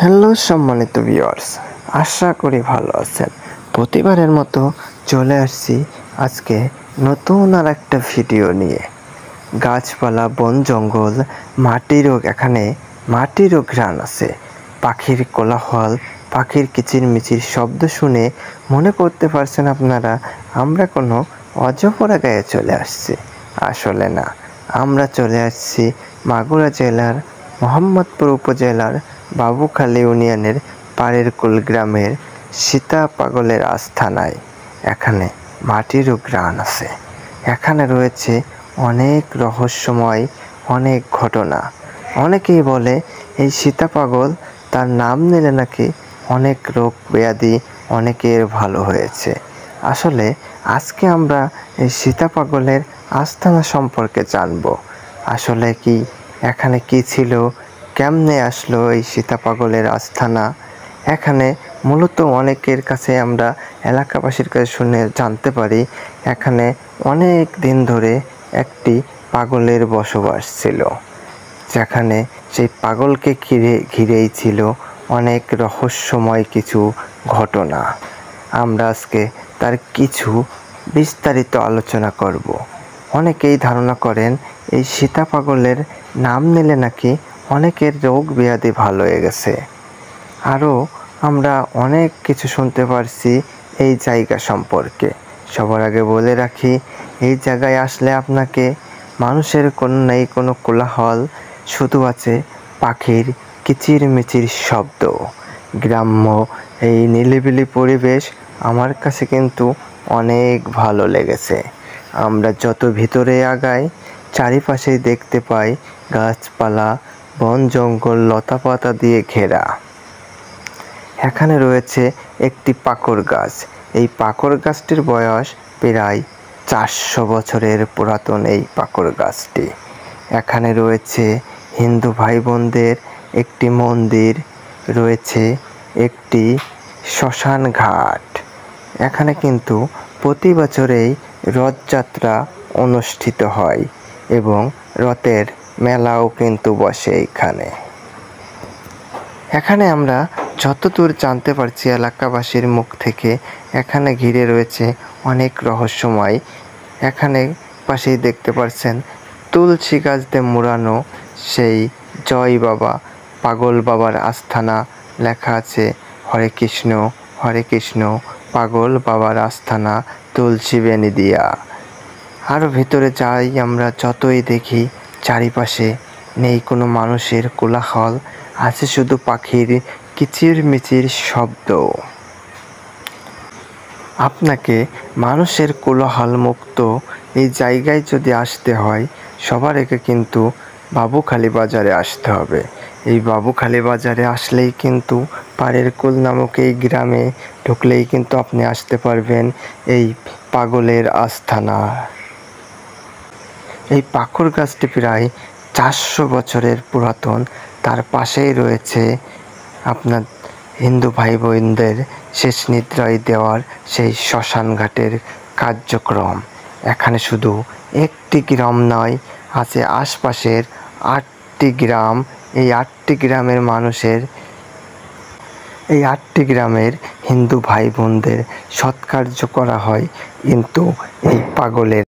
Hello সম্মানিত viewers, আশা করি ভালো আছেন। প্রতিবারের মতো চলে আসছি আজকে নতুন আর একটা ভিডিও নিয়ে। গাছপালা, বন জঙ্গল, এখানে মাটিরও ঘ্রাণ আছে। পাখির কোলাহল, পাখির কিচিরমিচির শব্দ শুনে মনে করতে পারছেন আপনারা আমরা কোনো অজপরা গায়ে চলে আসছি। আসলে না, আমরা চলে আসছি মাগুরা জেলার মোহাম্মদপুর উপজেলার বাবুখালী ইউনিয়নের পাড়েরকুল গ্রামের সীতা পাগলের আস্তানায়। এখানে মাটিরও ঘ্রাণ আছে। এখানে রয়েছে অনেক রহস্যময় অনেক ঘটনা। অনেকেই বলে এই সীতা পাগল তার নাম নিলে নাকি অনেক রোগ ব্যাধি অনেকের ভালো হয়েছে। আসলে আজকে আমরা এই সীতা পাগলের আস্তানা সম্পর্কে জানব। আসলে কি এখানে কি ছিল, কেমনে আসলো এই সীতা পাগলের আস্তানা। এখানে মূলত অনেকের কাছে আমরা এলাকাবাসীর কাছে শুনে জানতে পারি এখানে অনেক দিন ধরে একটি পাগলের বসবাস ছিল, যেখানে সেই পাগলকে ঘিরেই ছিল অনেক রহস্যময় কিছু ঘটনা। আমরা আজকে তার কিছু বিস্তারিত আলোচনা করব। অনেকেই ধারণা করেন এই সীতা পাগলের নাম নিলে নাকি অনেকের রোগ ব্যাধি ভালো হয়ে গেছে। আরও আমরা অনেক কিছু শুনতে পারছি এই জায়গা সম্পর্কে। সবার আগে বলে রাখি, এই জায়গায় আসলে আপনাকে মানুষের কোনো কোলাহল, শুধু আছে পাখির কিচিরমিচির শব্দ। গ্রাম্য এই নিলিবিলি পরিবেশ আমার কাছে কিন্তু অনেক ভালো লেগেছে। আমরা যত ভিতরে আগাই চারিপাশেই দেখতে পাই গাছপালা, বন জঙ্গল, লতাপাতা দিয়ে ঘেরা। এখানে রয়েছে একটি পাকড় গাছ। এই পাকড় গাছটির বয়স প্রায় 400 বছরের পুরাতন এই পাকড় গাছটি। এখানে রয়েছে হিন্দু ভাই বোনদের একটি মন্দির, রয়েছে একটি শ্মশান ঘাট। এখানে কিন্তু প্রতি বছরেই রথযাত্রা অনুষ্ঠিত হয় এবং রথের মেলাও কিন্তু বসে এখানে। এখানে আমরা যতদূর জানতে পারছি এলাকাবাসীর মুখ থেকে, এখানে ঘিরে রয়েছে অনেক রহস্যময়। এখানে পাশেই দেখতে পাচ্ছেন তুলসী গাছ দিয়ে মোড়ানো সেই জয় বাবা পাগল বাবার আস্তানা, লেখা আছে হরে কৃষ্ণ পাগল বাবার আস্তানা তুলসী বেনি দিয়া। আরও ভেতরে যাই আমরা, যতই দেখি চারিপাশে নেই কোনো মানুষের কোলাহল, আছে শুধু পাখির কিচিরমিচির শব্দ। আপনাকে মানুষের কোলাহল মুক্ত এই জায়গায় যদি আসতে হয়, সবার আগে কিন্তু বাবুখালী বাজারে আসতে হবে। এই বাবুখালী বাজারে আসলেই কিন্তু পাড়েরকুল নামক এই গ্রামে ঢুকলেই কিন্তু আপনি আসতে পারবেন এই পাগলের আস্তানা। এই পাকড় গাছটি প্রায় 400 বছরের পুরাতন। তার পাশেই রয়েছে আপনার হিন্দু ভাই বোনদের শেষ নিদ্রায় দেওয়ার সেই শ্মশান ঘাটের কার্যক্রম। এখানে শুধু একটি গ্রাম নয়, আছে আশপাশের 8টি গ্রাম। এই 8টি গ্রামের এই 8টি গ্রামের হিন্দু ভাই বোনদের সৎকার্য করা হয় কিন্তু এই পাগলের